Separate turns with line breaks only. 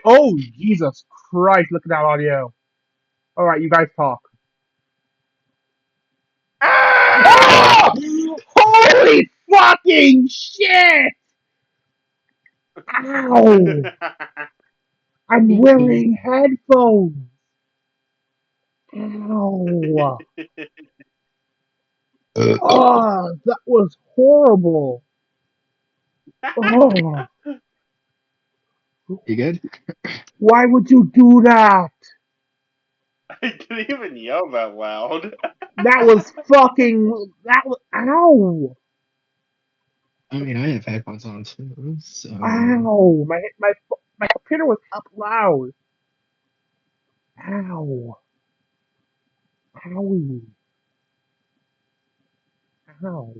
Oh, Jesus Christ! Look at that audio. All right, you guys talk.
Ah!
Ah! Holy fucking shit! Ow! I'm wearing headphones. Ow! Oh, that was horrible. Oh,
You good?
why would you do that?
I didn't even yell that loud.
That was fucking. That was. Ow!
I mean, I have headphones on too, so
Ow! My computer was up loud. Ow! Owie! Ow!